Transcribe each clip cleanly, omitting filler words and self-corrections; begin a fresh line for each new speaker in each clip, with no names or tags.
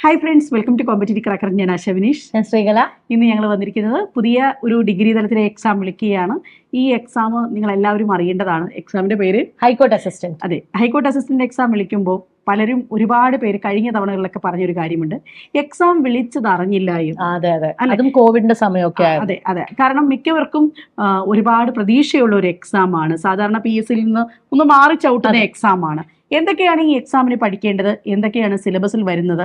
Hi friends, welcome to competitive cracker. ഞാൻ ആശ വിനീഷ്.
ഞാൻ ശ്രീകല.
ഇന്ന് ഞങ്ങൾ വന്നിരിക്കുന്നത് പുതിയ ഒരു ഡിഗ്രി തലത്തിലെ എക്സാം വിളിക്കുകയാണ്. ഈ എക്സാം നിങ്ങൾ എല്ലാവരും അറിയേണ്ടതാണ്. എക്സാമിന്റെ പേര്
ഹൈക്കോർട്ട് അസിസ്റ്റന്റ്.
അതെ, ഹൈക്കോർട്ട് അസിസ്റ്റന്റ് എക്സാം വിളിക്കുമ്പോൾ പലരും ഒരുപാട് പേര് കഴിഞ്ഞ തവണകളിലൊക്കെ പറഞ്ഞൊരു കാര്യമുണ്ട്, എക്സാം വിളിച്ചത് അറിഞ്ഞില്ല എന്ന്.
അതെ അതെ, അതും കോവിഡിന്റെ സമയമൊക്കെ.
അതെ അതെ, കാരണം മിക്കവർക്കും ഒരുപാട് പ്രതീക്ഷയുള്ള ഒരു എക്സാം ആണ്. സാധാരണ PSCയിൽ നിന്ന് ഒന്ന് മാറി ചവിട്ടുന്ന എക്സാം ആണ്. എന്തൊക്കെയാണ് ഈ എക്സാമിന് പഠിക്കേണ്ടത്, എന്തൊക്കെയാണ് സിലബസിൽ വരുന്നത്,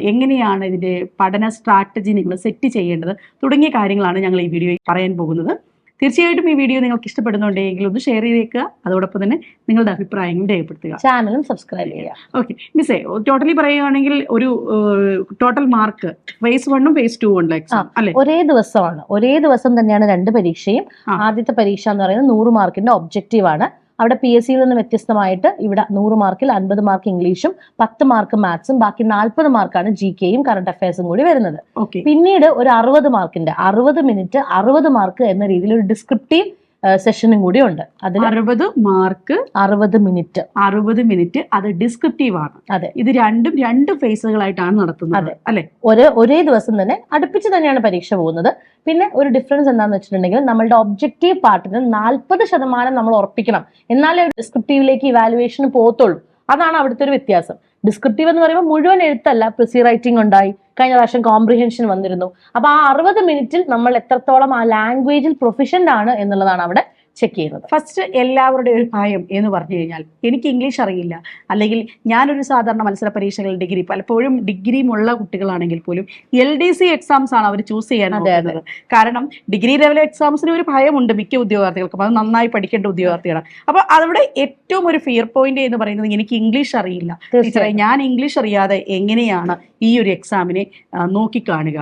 എങ്ങനെയാണ് ഇതിൻ്റെ പഠന സ്ട്രാറ്റജി നിങ്ങൾ സെറ്റ് ചെയ്യേണ്ടത് തുടങ്ങിയ കാര്യങ്ങളാണ് ഞങ്ങൾ ഈ വീഡിയോയിൽ പറയാൻ പോകുന്നത്. തീർച്ചയായിട്ടും ഈ വീഡിയോ നിങ്ങൾക്ക് ഇഷ്ടപ്പെടുന്നുണ്ടെങ്കിൽ ഒന്ന് ഷെയർ ചെയ്തേക്കുക. അതോടൊപ്പം തന്നെ നിങ്ങളുടെ അഭിപ്രായങ്ങൾ രേഖപ്പെടുത്തുക.
ചാനലും സബ്സ്ക്രൈബ് ചെയ്യുക.
ഓക്കെ മിസ്സേ, ടോട്ടലി പറയുകയാണെങ്കിൽ ഒരു ടോട്ടൽ മാർക്ക് ഫേസ് 1ഉം ഫേസ് 2 ഉള്ള എക്സാം അല്ലെ?
ഒരേ ദിവസം തന്നെയാണ് രണ്ട് പരീക്ഷയും. ആദ്യത്തെ പരീക്ഷ എന്ന് പറയുന്നത് 100 മാർക്കിന്റെ ഒബ്ജക്റ്റീവ് ആണ്. അവിടെ PSCയിൽ നിന്ന് വ്യത്യസ്തമായിട്ട് ഇവിടെ 100 മാർക്കിൽ 50 മാർക്ക് ഇംഗ്ലീഷും 10 മാർക്ക് മാത്സും ബാക്കി 40 മാർക്കാണ് GKയും കറണ്ട് അഫയേഴ്സും കൂടി വരുന്നത്. പിന്നീട് ഒരു 60 മാർക്കിന്റെ 60 മിനിറ്റ് 60 മാർക്ക് എന്ന രീതിയിൽ ഒരു ഡിസ്ക്രിപ്റ്റീവ് സെഷനും കൂടി ഉണ്ട്. അതിൽ 60 മാർക്ക് 60 മിനിറ്റ് അത് ഡിസ്ക്രിപ്റ്റീവ് ആണ്. അതെ, ഇത് രണ്ട് ഫേസുകളായിട്ടാണ് നടത്തുന്നത് അല്ലെ? ഒരേ ദിവസം തന്നെ അടുപ്പിച്ച് തന്നെയാണ് പരീക്ഷ പോകുന്നത്. പിന്നെ ഒരു ഡിഫറൻസ് എന്താണെന്ന് വെച്ചിട്ടുണ്ടെങ്കിൽ നമ്മളുടെ ഒബ്ജക്റ്റീവ് പാർട്ടിന് 40% നമ്മൾ ഉറപ്പിക്കണം, എന്നാലേ ഡിസ്ക്രിപ്റ്റീവിലേക്ക് ഇവാലുവേഷന് പോകത്തുള്ളൂ. അതാണ് അവിടുത്തെ ഒരു വ്യത്യാസം. ഡിസ്ക്രിപ്റ്റീവ് എന്ന് പറയുമ്പോൾ മുഴുവൻ എഴുത്തല്ല, പ്രിസി റൈറ്റിംഗ് ഉണ്ടായി, കഴിഞ്ഞ പ്രാവശ്യം കോംപ്രിഹെൻഷൻ വന്നിരുന്നു. അപ്പൊ ആ 60 മിനിറ്റിൽ നമ്മൾ എത്രത്തോളം ആ ലാംഗ്വേജിൽ പ്രൊഫിഷ്യന്റ് ആണ് എന്നുള്ളതാണ് അവിടെ ചെക്ക് ചെയ്യുന്നത്.
ഫസ്റ്റ് എല്ലാവരുടെ ഒരു ഭയം എന്ന് പറഞ്ഞു കഴിഞ്ഞാൽ, എനിക്ക് ഇംഗ്ലീഷ് അറിയില്ല, അല്ലെങ്കിൽ ഞാനൊരു സാധാരണ മത്സര പരീക്ഷകൾ ഡിഗ്രി, പലപ്പോഴും ഡിഗ്രിയുമുള്ള കുട്ടികളാണെങ്കിൽ പോലും LDC എക്സാംസ് ആണ് അവർ ചൂസ് ചെയ്യാൻ നോക്കുന്നത്. കാരണം ഡിഗ്രി ലെവൽ എക്സാംസിന് ഒരു ഭയമുണ്ട് മിക്ക ഉദ്യോഗാർത്ഥികൾക്കും, അത് നന്നായി പഠിക്കേണ്ട ഉദ്യോഗാർത്ഥികളാണ്. അപ്പൊ അവിടെ ഏറ്റവും ഒരു ഫിയർ പോയിന്റ് എന്ന് പറയുന്നത്, എനിക്ക് ഇംഗ്ലീഷ് അറിയില്ല ടീച്ചറെ, ഞാൻ ഇംഗ്ലീഷ് അറിയാതെ എങ്ങനെയാണ് ഈ ഒരു എക്സാമിനെ നോക്കിക്കാണുക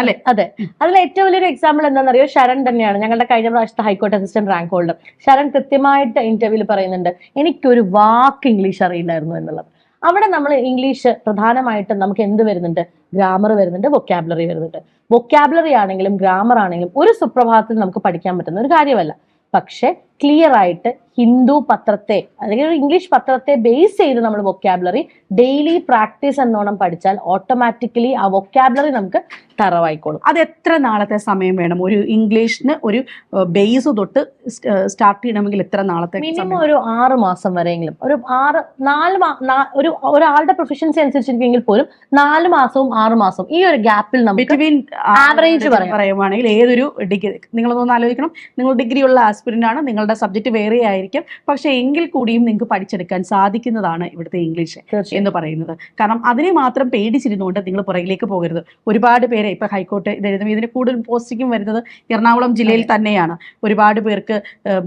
അല്ലെ?
അതെ, അതിൽ ഏറ്റവും വലിയൊരു എക്സാമ്പിൾ എന്താണെന്നറിയോ? ശരൺ തന്നെയാണ്, ഞങ്ങളുടെ കഴിഞ്ഞ പ്രാവശ്യത്തെ high court assistant rank holder. Sharan കൃത്യമായിട്ട് ഇന്റർവ്യൂവിൽ പറയുന്നുണ്ട്, എനിക്കൊരു വാക്ക് ഇംഗ്ലീഷ് അറിയില്ലായിരുന്നു എന്നുള്ളത്. അവിടെ നമ്മൾ ഇംഗ്ലീഷ് പ്രധാനമായിട്ടും നമുക്ക് എന്ത് വരുന്നുണ്ട്? ഗ്രാമർ വരുന്നുണ്ട്, വൊക്കാബുലറി വരുന്നുണ്ട്. വൊക്കാബുലറി ആണെങ്കിലും ഗ്രാമർ ആണെങ്കിലും ഒരു സുപ്രഭാതത്തിൽ നമുക്ക് പഠിക്കാൻ പറ്റുന്ന ഒരു കാര്യമല്ല. പക്ഷെ ക്ലിയർ ആയിട്ട് ഹിന്ദു പത്രത്തെ അല്ലെങ്കിൽ ഇംഗ്ലീഷ് പത്രത്തെ ബേസ് ചെയ്ത് നമ്മൾ വൊക്കാബുലറി ഡെയിലി പ്രാക്ടീസ് എന്നോണം പഠിച്ചാൽ ഓട്ടോമാറ്റിക്കലി ആ വൊക്കാബുലറി നമുക്ക് തറവായിക്കോളും.
അത് എത്ര നാളത്തെ സമയം വേണം? ഒരു ഇംഗ്ലീഷിന് ഒരു ബേസ് തൊട്ട് സ്റ്റാർട്ട് ചെയ്യണമെങ്കിൽ എത്ര നാളത്തെ?
മിനിമം ഒരു 6 മാസം വരെയെങ്കിലും, ഒരാളുടെ പ്രൊഫഷൻസി അനുസരിച്ചിരിക്കുമെങ്കിൽ പോലും 4 മാസവും 6 മാസവും ഈ ഒരു ഗ്യാപ്പിൽ നമുക്ക് ആവറേജ് പറയുവാണെങ്കിൽ ഏതൊരു ഡിഗ്രി, നിങ്ങളൊന്ന് ആലോചിക്കണം, നിങ്ങൾ ഡിഗ്രി ഉള്ള ആസ്പിരന്റ് ആണ്, നിങ്ങളുടെ സബ്ജക്ട് വേറെ ആയിരിക്കും, പക്ഷെ എങ്കിൽ കൂടിയും നിങ്ങൾക്ക് പഠിച്ചെടുക്കാൻ സാധിക്കുന്നതാണ് ഇവിടുത്തെ ഇംഗ്ലീഷ് എന്ന് പറയുന്നത്. കാരണം അതിനെ മാത്രം പേടിച്ചിരുന്നുകൊണ്ട് നിങ്ങൾ പുറകിലേക്ക് പോകരുത്. ഒരുപാട് പേരെ ഇപ്പൊ ഹൈക്കോർട്ട് ഇത് എഴുതും, ഇതിന് കൂടുതൽ പോസ്റ്റിംഗും വരുന്നത് എറണാകുളം ജില്ലയിൽ തന്നെയാണ്. ഒരുപാട് പേർക്ക്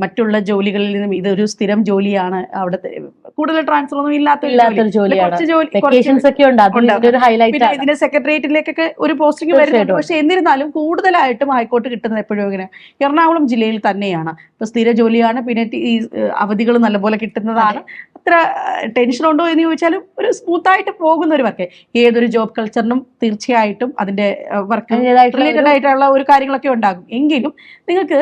മറ്റുള്ള ജോലികളിൽ നിന്നും ഇതൊരു സ്ഥിരം ജോലിയാണ്, അവിടുത്തെ കൂടുതൽ ട്രാൻസ്ഫർ ഒന്നും ഇല്ലാത്തൊരു ജോലിയാണ്. പിന്നെ ഇതിന്റെ സെക്രട്ടേറിയറ്റിലേക്കൊക്കെ ഒരു പോസ്റ്റിംഗ് വരുന്നുണ്ട്. പക്ഷെ എന്നിരുന്നാലും കൂടുതലായിട്ടും ഹൈക്കോർട്ട് കിട്ടുന്നത് എപ്പോഴും ഇങ്ങനെ എറണാകുളം ജില്ലയിൽ തന്നെയാണ്. ഇപ്പൊ സ്ഥിര ജോലിയാണ്, പിന്നെ ഈ അവധികൾ നല്ലപോലെ കിട്ടുന്നതാണ്. അത്ര ടെൻഷൻ ഉണ്ടോ എന്ന് ചോദിച്ചാലും ഒരു സ്മൂത്ത് ആയിട്ട് പോകുന്ന ഒരു വർക്ക്. ഏതൊരു ജോബ് കൾച്ചറിനും തീർച്ചയായിട്ടും അതിന്റെ വർക്ക് റിലേറ്റഡ് ആയിട്ടുള്ള ഒരു കാര്യങ്ങളൊക്കെ ഉണ്ടാകും. എങ്കിലും നിങ്ങൾക്ക്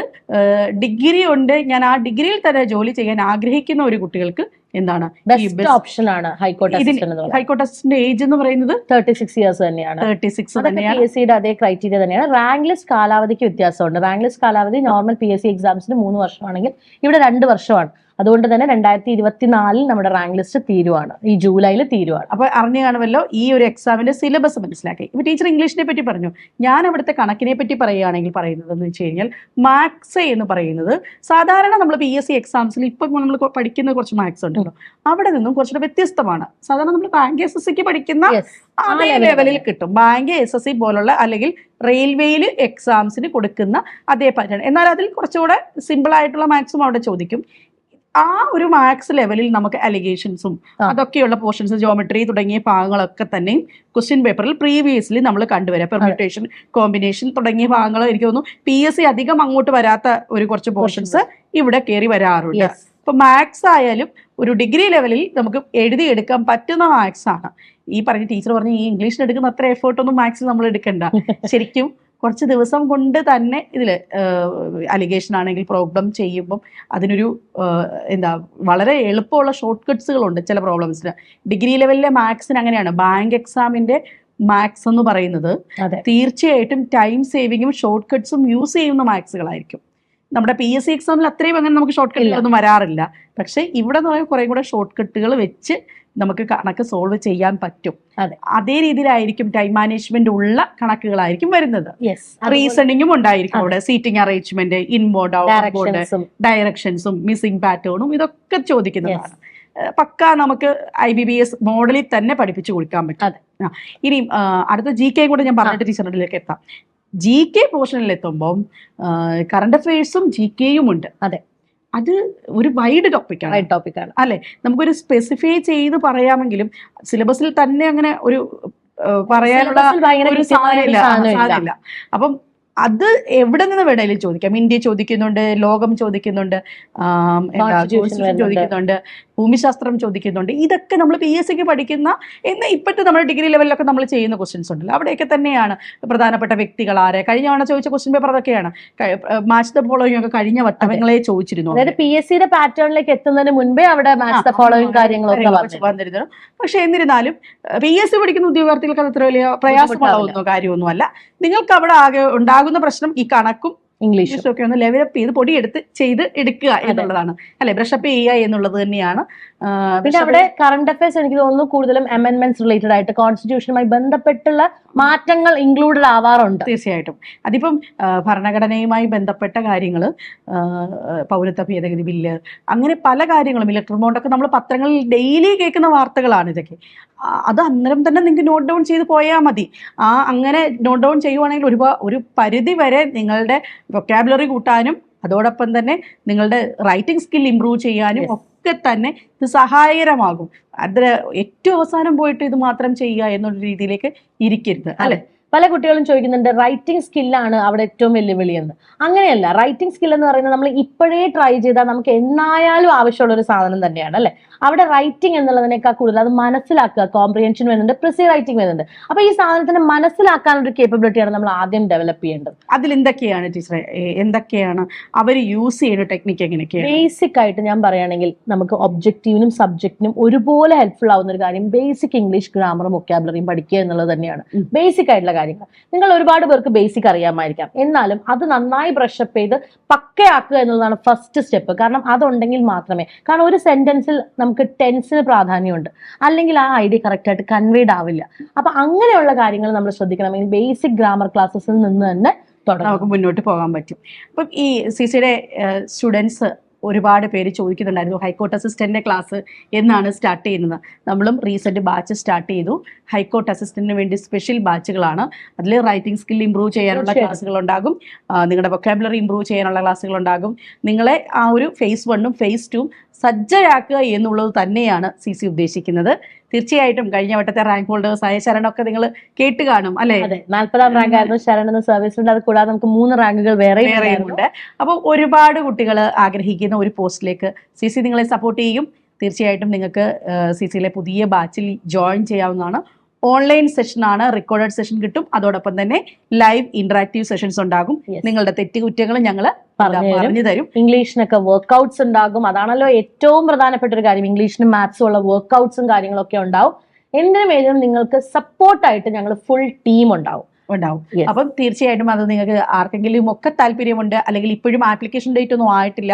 ഡിഗ്രി ഉണ്ട്, ഞാൻ ആ ഡിഗ്രിയിൽ തന്നെ ജോലി ചെയ്യാൻ ആഗ്രഹിക്കുന്ന ഒരു കുട്ടികൾക്ക് എന്താണ് ബെസ്റ്റ് ഓപ്ഷൻ ആണ് high court assistant.
High court assistant age എന്ന് പറയുന്നത്
36 ഇയേഴ്സ് തന്നെയാണ്.
36 തന്നെയാണ്.
PSCയുടെ അതേ ക്രൈറ്റീരിയ തന്നെയാണ്. റാങ്ക് ലിസ്റ്റ് കാലാവധിക്ക് വ്യത്യാസമുണ്ട്. റാങ്ക് ലിസ്റ്റ് കാലാവധി നോർമൽ PSC എക്സാംസിന് 3 വർഷമാണെങ്കിൽ ഇവിടെ 2 വർഷമാണ്. അതുകൊണ്ട് തന്നെ 2024 നമ്മുടെ റാങ്ക് ലിസ്റ്റ് തീരുവാണ്, ഈ ജൂലൈയിൽ തീരുവാണ്.
അപ്പൊ അറിഞ്ഞു കാണുമല്ലോ ഈ ഒരു എക്സാമിന്റെ സിലബസ് മനസ്സിലാക്കി. ഇപ്പൊ ടീച്ചർ ഇംഗ്ലീഷിനെ പറ്റി പറഞ്ഞു, ഞാൻ അവിടുത്തെ കണക്കിനെ പറ്റി പറയുകയാണെങ്കിൽ പറയുന്നത് എന്ന് വെച്ച് കഴിഞ്ഞാൽ, മാത്സ് എന്ന് പറയുന്നത് സാധാരണ നമ്മൾ PSC എക്സാംസിൽ ഇപ്പൊ നമ്മൾ പഠിക്കുന്ന കുറച്ച് മാത്സ് ഉണ്ടല്ലോ, അവിടെ നിന്നും കുറച്ചുകൂടെ വ്യത്യസ്തമാണ്. സാധാരണ നമ്മൾ ബാങ്ക് SSC പഠിക്കുന്ന അതേ ലെവലിൽ കിട്ടും. ബാങ്ക് SSC പോലുള്ള അല്ലെങ്കിൽ റെയിൽവേയിൽ എക്സാംസിന് കൊടുക്കുന്ന അതേ പാറ്റേൺ, എന്നാൽ അതിൽ കുറച്ചുകൂടെ സിമ്പിൾ ആയിട്ടുള്ള മാത്സും അവിടെ ചോദിക്കും. ആ ഒരു മാത്സ് ലെവലിൽ നമുക്ക് അലിഗേഷൻസും അതൊക്കെയുള്ള പോർഷൻസ്, ജോമെട്രി തുടങ്ങിയ ഭാഗങ്ങളൊക്കെ തന്നെ ക്വസ്റ്റ്യൻ പേപ്പറിൽ പ്രീവിയസ്ലി നമ്മൾ കണ്ടുവരാം. പെർമ്യൂട്ടേഷൻ, കോമ്പിനേഷൻ തുടങ്ങിയ ഭാഗങ്ങൾ എനിക്ക് തോന്നുന്നു PSC അധികം അങ്ങോട്ട് വരാത്ത ഒരു കുറച്ച് പോർഷൻസ് ഇവിടെ കയറി വരാറുണ്ട്. ഇപ്പൊ മാത്സ് ആയാലും ഒരു ഡിഗ്രി ലെവലിൽ നമുക്ക് എഴുതിയെടുക്കാൻ പറ്റുന്ന മാത്സ് ആണ്. ഈ പറഞ്ഞ ടീച്ചർ പറഞ്ഞ ഈ ഇംഗ്ലീഷിന് എടുക്കുന്ന അത്ര എഫേർട്ടൊന്നും മാത്സിൽ നമ്മൾ എടുക്കണ്ട. ശരിക്കും കുറച്ച് ദിവസം കൊണ്ട് തന്നെ ഇതിൽ അലിഗേഷൻ ആണെങ്കിൽ പ്രോബ്ലം ചെയ്യുമ്പം അതിനൊരു വളരെ എളുപ്പമുള്ള ഷോർട്ട് കട്ട്സുകളുണ്ട് ചില പ്രോബ്ലംസിന്. ഡിഗ്രി ലെവലിലെ മാത്സിന് അങ്ങനെയാണ്. ബാങ്ക് എക്സാമിൻ്റെ മാത്സ് എന്ന് പറയുന്നത്
അതെ.
തീർച്ചയായിട്ടും ടൈം സേവിങ്ങും ഷോർട്ട് കട്ട്സും യൂസ് ചെയ്യുന്ന മാത്സുകളായിരിക്കും. നമ്മുടെ PSC എക്സാമിൽ അത്രയും അങ്ങനെ നമുക്ക് ഷോർട്ട് കട്ടുകളൊന്നും വരാറില്ല. പക്ഷെ ഇവിടെ എന്ന് പറയുമ്പോൾ കുറെ കൂടെ ഷോർട്ട് കട്ടുകൾ വെച്ച് നമുക്ക് കണക്ക് സോൾവ് ചെയ്യാൻ പറ്റും. അതേ രീതിയിലായിരിക്കും ടൈം മാനേജ്മെന്റ് ഉള്ള കണക്കുകളായിരിക്കും വരുന്നത്. റീസണിങ്ങും ഉണ്ടായിരിക്കും അവിടെ, സീറ്റിംഗ് അറേഞ്ച്മെന്റ്, ഇൻബോർഡ് ഔട്ട്ബോർഡ്, ഡയറക്ഷൻസും മിസ്സിംഗ് പാറ്റേണും ഇതൊക്കെ ചോദിക്കുന്നതാണ്. പക്ക നമുക്ക് IBBS മോഡലിൽ തന്നെ പഠിപ്പിച്ചു കൊടുക്കാൻ പറ്റും. ഇനി അടുത്ത GK കൂടെ ഞാൻ പറഞ്ഞിട്ട് ടീച്ചറിലേക്ക് എത്താം. GK പോർഷനിൽ എത്തുമ്പോൾ കറണ്ട് അഫയേഴ്സും GKയും ഉണ്ട്.
അതെ,
അത് ഒരു വൈഡ് ടോപ്പിക്കാണ് അല്ലെ. നമുക്കൊരു സ്പെസിഫൈ ചെയ്ത് പറയാമെങ്കിലും സിലബസിൽ തന്നെ അങ്ങനെ ഒരു പറയാനുള്ള ഒരു സാധ്യതയില്ല. അപ്പം അത് എവിടെ നിന്ന് വേണേലും ചോദിക്കാം. ഇന്ത്യ ചോദിക്കുന്നുണ്ട്, ലോകം ചോദിക്കുന്നുണ്ട്, ചോദിക്കുന്നുണ്ട്, ഭൂമിശാസ്ത്രം ചോദിക്കുന്നുണ്ട്. ഇതൊക്കെ നമ്മൾ PSCക്ക് പഠിക്കുന്ന ഇപ്പോഴത്തെ നമ്മുടെ ഡിഗ്രി ലെവലിലൊക്കെ നമ്മൾ ചെയ്യുന്ന ക്വസ്റ്റ്യൻസ് ഉണ്ടല്ലോ, അവിടെയൊക്കെ തന്നെയാണ് പ്രധാനപ്പെട്ട വ്യക്തികൾ ആരെ. കഴിഞ്ഞ തവണ ചോദിച്ച ക്വസ്റ്റ്യൻ പേപ്പർ അതൊക്കെയാണ്. മാച്ച് ദ ഫോളോയിങ് ഒക്കെ കഴിഞ്ഞ വട്ടങ്ങളെ ചോദിച്ചിരുന്നു.
അതായത് PSCയുടെ പാറ്റേണിലേക്ക് എത്തുന്നതിന് മുൻപേ അവിടെ മാച്ച് ദ ഫോളോയിങ് കാര്യങ്ങളൊക്കെ വന്നിരുന്നു.
പക്ഷെ എന്നിരുന്നാലും PSC പഠിക്കുന്ന ഉദ്യോഗാർത്ഥികൾക്ക് അത് അത്ര വലിയ പ്രയാസമുള്ള കാര്യമൊന്നുമല്ല. നിങ്ങൾക്ക് അവിടെ ആകെ ഉണ്ടാകുന്ന പ്രശ്നം ഈ കണക്കും ഇംഗ്ലീഷും ഒക്കെ ഒന്ന് ലെവലപ്പ് ചെയ്ത് പൊടിയെടുത്ത് ചെയ്ത് എടുക്കുക എന്നുള്ളതാണ് അല്ലെ, ബ്രഷപ്പ് ചെയ്യുക എന്നുള്ളത് തന്നെയാണ്.
പിന്നെ അവിടെ കറണ്ട് അഫയേഴ്സ് എനിക്ക് തോന്നുന്നു കൂടുതലും അമെൻമെന്റ്സ് റിലേറ്റഡ് ആയിട്ട് കോൺസ്റ്റിറ്റ്യൂഷനുമായി ബന്ധപ്പെട്ടുള്ള മാറ്റങ്ങൾ ഇൻക്ലൂഡഡ് ആവാറുണ്ട്.
തീർച്ചയായിട്ടും അതിപ്പം ഭരണഘടനയുമായി ബന്ധപ്പെട്ട കാര്യങ്ങൾ, പൗരത്വ ഭേദഗതി ബില്ല്, അങ്ങനെ പല കാര്യങ്ങളും, ഇലക്ട്രൽ ബോണ്ടൊക്കെ നമ്മൾ പത്രങ്ങളിൽ ഡെയിലി കേൾക്കുന്ന വാർത്തകളാണ് ഇതൊക്കെ. അത് അന്നേരം തന്നെ നിങ്ങൾക്ക് നോട്ട് ഡൗൺ ചെയ്ത് പോയാൽ മതി. അങ്ങനെ നോട്ട് ഡൗൺ ചെയ്യുവാണെങ്കിൽ ഒരു പരിധി വരെ നിങ്ങളുടെ വൊക്കാബുലറി കൂട്ടാനും അതോടൊപ്പം തന്നെ നിങ്ങളുടെ റൈറ്റിംഗ് സ്കിൽ ഇംപ്രൂവ് ചെയ്യാനും ഒക്കെ തന്നെ ഇത് സഹായകരമാകും. അതിൽ ഏറ്റവും അവസാനം പോയിട്ട് ഇത് മാത്രം ചെയ്യുക എന്നുള്ള രീതിയിലേക്ക് ഇരിക്കരുത് അല്ലെ.
പല കുട്ടികളും ചോദിക്കുന്നുണ്ട് റൈറ്റിംഗ് സ്കില്ലാണ് അവിടെ ഏറ്റവും വെല്ലുവിളി എന്ന്. അങ്ങനെയല്ല, റൈറ്റിംഗ് സ്കിൽ എന്ന് പറയുന്നത് നമ്മൾ ഇപ്പോഴേ ട്രൈ ചെയ്താൽ നമുക്ക് എന്നായാലും ആവശ്യമുള്ള ഒരു സാധനം തന്നെയാണ് അല്ലെ. അവിടെ റൈറ്റിംഗ് എന്നുള്ളതിനേക്കാൾ കൂടുതൽ അത് മനസ്സിലാക്കുക, കോംപ്രിഹെൻഷൻ വരുന്നുണ്ട്, പ്രിസി റൈറ്റിംഗ് വരുന്നുണ്ട്. അപ്പൊ ഈ സാധനത്തിന് മനസ്സിലാക്കാനൊരു കേപ്പബിലിറ്റിയാണ് നമ്മൾ ആദ്യം ഡെവലപ്പ് ചെയ്യേണ്ടത്.
അതിലെന്തൊക്കെയാണ് ടീച്ചറെ, എന്തൊക്കെയാണ് അവർ യൂസ് ചെയ്യുന്ന ടെക്നിക്ക് എങ്ങനെയൊക്കെയാണ്?
ബേസിക് ആയിട്ട് ഞാൻ പറയുകയാണെങ്കിൽ നമുക്ക് ഒബ്ജക്റ്റീവിനും സബ്ജക്റ്റിനും ഒരുപോലെ ഹെൽപ്ഫുൾ ആവുന്ന ഒരു കാര്യം ബേസിക് ഇംഗ്ലീഷ് ഗ്രാമറും വൊക്കാബുലറിയും പഠിക്കുക എന്നുള്ളത് തന്നെയാണ്. ബേസിക് ആയിട്ടുള്ള കാര്യങ്ങൾ നിങ്ങൾ ഒരുപാട് പേർക്ക് ബേസിക് അറിയാമായിരിക്കാം, എന്നാലും അത് നന്നായി ബ്രഷപ്പ് ചെയ്ത് പക്കയാക്കുക എന്നുള്ളതാണ് ഫസ്റ്റ് സ്റ്റെപ്പ്. കാരണം അതുണ്ടെങ്കിൽ മാത്രമേ, കാരണം ഒരു സെന്റൻസിൽ നമുക്ക് ടെൻസിന് പ്രാധാന്യമുണ്ട്, അല്ലെങ്കിൽ ആ ഐഡിയ കറക്റ്റ് ആയിട്ട് കൺവേഡ് ആവില്ല. അപ്പൊ അങ്ങനെയുള്ള കാര്യങ്ങൾ നമ്മൾ ശ്രദ്ധിക്കണമെങ്കിൽ ബേസിക് ഗ്രാമർ ക്ലാസ്സസിൽ നിന്ന് തന്നെ
നമുക്ക് മുന്നോട്ട് പോകാൻ പറ്റും. അപ്പം ഈ CCയുടെ സ്റ്റുഡൻസ് ഒരുപാട് പേര് ചോദിക്കുന്നുണ്ടായിരുന്നു ഹൈക്കോർട്ട് അസിസ്റ്റന്റിന്റെ ക്ലാസ് എന്നാണ് സ്റ്റാർട്ട് ചെയ്യുന്നത്. നമ്മളും റീസെന്റ് ബാച്ച് സ്റ്റാർട്ട് ചെയ്തു. ഹൈക്കോർട്ട് അസിസ്റ്റന്റിന് വേണ്ടി സ്പെഷ്യൽ ബാച്ചുകളാണ്. അതിൽ റൈറ്റിംഗ് സ്കിൽ ഇംപ്രൂവ് ചെയ്യാനുള്ള ക്ലാസ്സുകൾ ഉണ്ടാകും, നിങ്ങളുടെ വൊക്കാബുലറി ഇംപ്രൂവ് ചെയ്യാനുള്ള ക്ലാസ്സുകൾ ഉണ്ടാകും. നിങ്ങളെ ആ ഒരു ഫേസ് 1ഉം ഫേസ് 2ഉം സജ്ജരാക്കുക എന്നുള്ളത് തന്നെയാണ് CC ഉദ്ദേശിക്കുന്നത്. തീർച്ചയായിട്ടും കഴിഞ്ഞ വട്ടത്തെ റാങ്ക് ഹോൾഡേഴ്സ് ആയ ശരണൊക്കെ നിങ്ങൾ കേട്ട് കാണും അല്ലെ.
40ാം റാങ്ക് ആയിരുന്നു ശരൺ എന്ന സർവീസിലുണ്ട്. അത് കൂടാതെ നമുക്ക് 3 റാങ്കുകൾ വേറെയുമുണ്ട്.
അപ്പോൾ ഒരുപാട് കുട്ടികൾ ആഗ്രഹിക്കുന്ന ഒരു പോസ്റ്റിലേക്ക് CC നിങ്ങളെ സപ്പോർട്ട് ചെയ്യും. തീർച്ചയായിട്ടും നിങ്ങൾക്ക് CCയിലെ പുതിയ ബാച്ചിൽ ജോയിൻ ചെയ്യാവുന്നതാണ്. ഓൺലൈൻ സെഷനാണ്, റെക്കോർഡഡ് സെഷൻ കിട്ടും. അതോടൊപ്പം തന്നെ ലൈവ് ഇന്ററാക്റ്റീവ് സെഷൻസ് ഉണ്ടാകും. നിങ്ങളുടെ തെറ്റുകുറ്റങ്ങൾ ഞങ്ങൾ പറഞ്ഞു തരും.
ഇംഗ്ലീഷിനൊക്കെ വർക്ക്ഔട്ട്സ് ഉണ്ടാകും. അതാണല്ലോ ഏറ്റവും പ്രധാനപ്പെട്ട ഒരു കാര്യം. ഇംഗ്ലീഷിനും മാത്സും ഉള്ള വർക്ക്ഔട്ട്സും കാര്യങ്ങളൊക്കെ ഉണ്ടാവും. എന്തിനും ഏതിനും നിങ്ങൾക്ക് സപ്പോർട്ടായിട്ട് ഞങ്ങൾ ഫുൾ ടീം ഉണ്ടാവും.
അപ്പം തീർച്ചയായിട്ടും അത് നിങ്ങൾക്ക് ആർക്കെങ്കിലും ഒക്കെ താല്പര്യമുണ്ട്, അല്ലെങ്കിൽ ഇപ്പോഴും ആപ്ലിക്കേഷൻ ഡേറ്റ് ഒന്നും ആയിട്ടില്ല,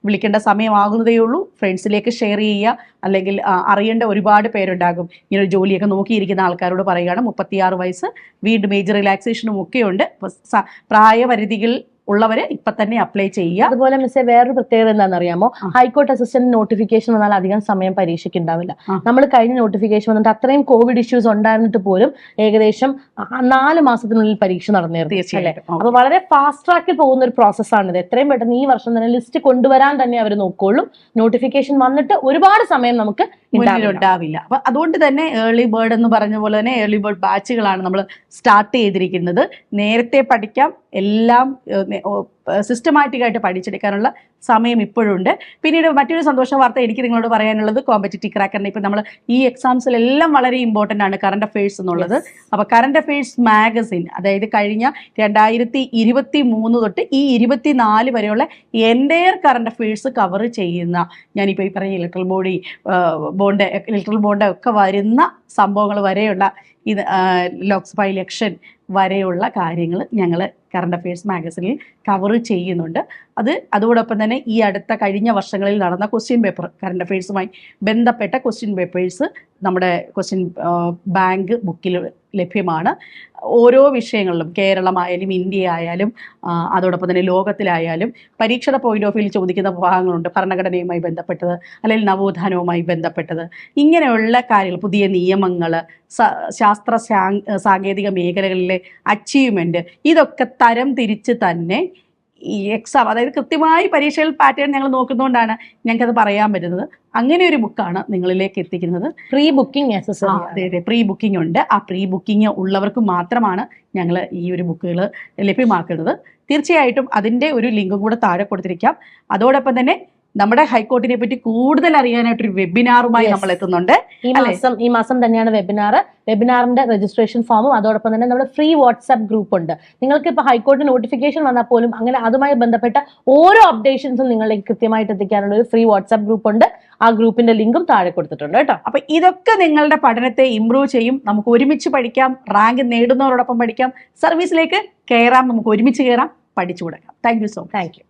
വിളിക്കേണ്ട സമയമാകുന്നതേ ഉള്ളൂ. ഫ്രണ്ട്സിലേക്ക് ഷെയർ ചെയ്യുക, അല്ലെങ്കിൽ അറിയേണ്ട ഒരുപാട് പേരുണ്ടാകും. ഇങ്ങനെ ഒരു ജോലിയൊക്കെ നോക്കിയിരിക്കുന്ന ആൾക്കാരോട് പറയുകയാണ്. 36 വയസ്സ്, വീട് മേജർ റിലാക്സേഷനും ഒക്കെ ഉണ്ട്. പ്രായപരിധികൾ ഉള്ളവരെ ഇപ്പൊ തന്നെ അപ്ലൈ ചെയ്യുക.
അതുപോലെ മിസ്സേ വേറൊരു പ്രത്യേകത എന്താണെന്ന് അറിയാമോ? ഹൈക്കോർട്ട് അസിസ്റ്റന്റ് നോട്ടിഫിക്കേഷൻ വന്നാൽ അധികം സമയം പരീക്ഷയ്ക്ക് ഉണ്ടാവില്ല. നമ്മൾ കഴിഞ്ഞ നോട്ടിഫിക്കേഷൻ വന്നിട്ട് അത്രയും കോവിഡ് ഇഷ്യൂസ് ഉണ്ടായിരുന്നിട്ട് പോലും ഏകദേശം 4 മാസത്തിനുള്ളിൽ പരീക്ഷ നടന്നിരുന്നു അല്ലേ. അപ്പൊ വളരെ ഫാസ്റ്റ് ട്രാക്കിൽ പോകുന്ന ഒരു പ്രോസസ്സാണിത്. എത്രയും പെട്ടെന്ന് ഈ വർഷം തന്നെ ലിസ്റ്റ് കൊണ്ടുവരാൻ തന്നെ അവർ നോക്കുള്ളൂ. നോട്ടിഫിക്കേഷൻ വന്നിട്ട് ഒരുപാട് സമയം നമുക്ക്
ഉണ്ടാവില്ല. അപ്പൊ അതുകൊണ്ട് തന്നെ ഏർലി ബേർഡ് എന്ന് പറഞ്ഞ പോലെ തന്നെ ഏർലി ബേർഡ് ബാച്ചുകളാണ് നമ്മൾ സ്റ്റാർട്ട് ചെയ്തിരിക്കുന്നത്. നേരത്തെ പഠിക്കാം, എല്ലാം സിസ്റ്റമാറ്റിക് ആയിട്ട് പഠിച്ചെടുക്കാനുള്ള സമയം ഇപ്പോഴുണ്ട്. പിന്നീട് മറ്റൊരു സന്തോഷ വാർത്ത എനിക്ക് നിങ്ങളോട് പറയാനുള്ളത്, കോമ്പറ്റിറ്റീവ് ക്രാക്കറിന് ഇപ്പം നമ്മൾ ഈ എക്സാംസിലെല്ലാം വളരെ ഇമ്പോർട്ടൻ്റ് ആണ് കറണ്ട് അഫയേഴ്സ് എന്നുള്ളത്. അപ്പോൾ കറണ്ട് അഫയേഴ്സ് മാഗസിൻ, അതായത് കഴിഞ്ഞ 2023 തൊട്ട് ഈ 24 വരെയുള്ള എൻ്റയർ കറണ്ട് അഫയേഴ്സ് കവർ ചെയ്യുന്ന, ഞാനിപ്പോൾ ഈ പറഞ്ഞ ഇലക്ട്രൽ ബോണ്ട് ഒക്കെ വരുന്ന സംഭവങ്ങൾ വരെയുള്ള ഇത് ലോക്സഭ ഇലക്ഷൻ വരെയുള്ള കാര്യങ്ങൾ ഞങ്ങൾ കറണ്ട് അഫയേഴ്സ് മാഗസിനിൽ കവർ ചെയ്യുന്നുണ്ട്. അതോടൊപ്പം തന്നെ ഈ അടുത്ത കഴിഞ്ഞ വർഷങ്ങളിൽ നടന്ന ക്വസ്റ്റ്യൻ പേപ്പർ, കറണ്ട് അഫയേഴ്സുമായി ബന്ധപ്പെട്ട ക്വസ്റ്റ്യൻ പേപ്പേഴ്സ് നമ്മുടെ ക്വസ്റ്റ്യൻ ബാങ്ക് ബുക്കിൽ ലഭ്യമാണ്. ഓരോ വിഷയങ്ങളിലും കേരളമായാലും ഇന്ത്യ ആയാലും അതോടൊപ്പം തന്നെ ലോകത്തിലായാലും പരീക്ഷയുടെ പോയിന്റ് ഓഫ് വ്യൂവിൽ ചോദിക്കുന്ന ഭാഗങ്ങളുണ്ട്. ഭരണഘടനയുമായി ബന്ധപ്പെട്ടത്, അല്ലെങ്കിൽ നവോത്ഥാനവുമായി ബന്ധപ്പെട്ടത്, ഇങ്ങനെയുള്ള കാര്യങ്ങൾ, പുതിയ നിയമങ്ങൾ, ശാസ്ത്ര സാങ്കേതിക മേഖലകളിലെ അച്ചീവ്മെൻറ്റ്, ഇതൊക്കെ തരം തിരിച്ച് തന്നെ ഈ എക്സാം, അതായത് കൃത്യമായി പരീക്ഷകൾ പാറ്റേൺ ഞങ്ങൾ നോക്കുന്നതുകൊണ്ടാണ് ഞങ്ങൾക്കത് പറയാൻ പറ്റുന്നത്. അങ്ങനെ ഒരു ബുക്കാണ് നിങ്ങളിലേക്ക് എത്തിക്കുന്നത്.
Pre booking necessary.
അതെ, പ്രീ ബുക്കിംഗ് ഉണ്ട്. ആ പ്രീ ബുക്കിംഗ് ഉള്ളവർക്ക് മാത്രമാണ് ഞങ്ങൾ ഈ ഒരു ബുക്കുകൾ ലഭ്യമാക്കുന്നത്. തീർച്ചയായിട്ടും അതിൻ്റെ ഒരു ലിങ്കും കൂടെ താഴെ കൊടുത്തിരിക്കാം. അതോടൊപ്പം തന്നെ നമ്മുടെ ഹൈക്കോർട്ടിനെ പറ്റി കൂടുതൽ അറിയാനായിട്ടൊരു വെബിനാറുമായി നമ്മൾ എത്തുന്നുണ്ട്.
ഈ മാസം തന്നെയാണ് വെബിനാറിന്റെ രജിസ്ട്രേഷൻ ഫോമും അതോടൊപ്പം തന്നെ നമ്മുടെ ഫ്രീ വാട്സ്ആപ്പ് ഗ്രൂപ്പ് ഉണ്ട്. നിങ്ങൾക്ക് ഇപ്പോൾ ഹൈക്കോടതി നോട്ടിഫിക്കേഷൻ വന്നാൽ പോലും അങ്ങനെ അതുമായി ബന്ധപ്പെട്ട ഓരോ അപ്ഡേഷൻസും നിങ്ങളിലേക്ക് കൃത്യമായിട്ട് എത്തിക്കാനുള്ള ഒരു ഫ്രീ വാട്സ്ആപ്പ് ഗ്രൂപ്പ് ഉണ്ട്. ആ ഗ്രൂപ്പിന്റെ ലിങ്കും താഴെ കൊടുത്തിട്ടുണ്ട് കേട്ടോ.
അപ്പൊ ഇതൊക്കെ നിങ്ങളുടെ പഠനത്തെ ഇംപ്രൂവ് ചെയ്യും. നമുക്ക് ഒരുമിച്ച് പഠിക്കാം, റാങ്ക് നേടുന്നവരോടൊപ്പം പഠിക്കാം, സർവീസിലേക്ക് കയറാം, നമുക്ക് ഒരുമിച്ച് കയറാം, പഠിച്ചു കൊടുക്കാം. Thank you so much.
Thank you.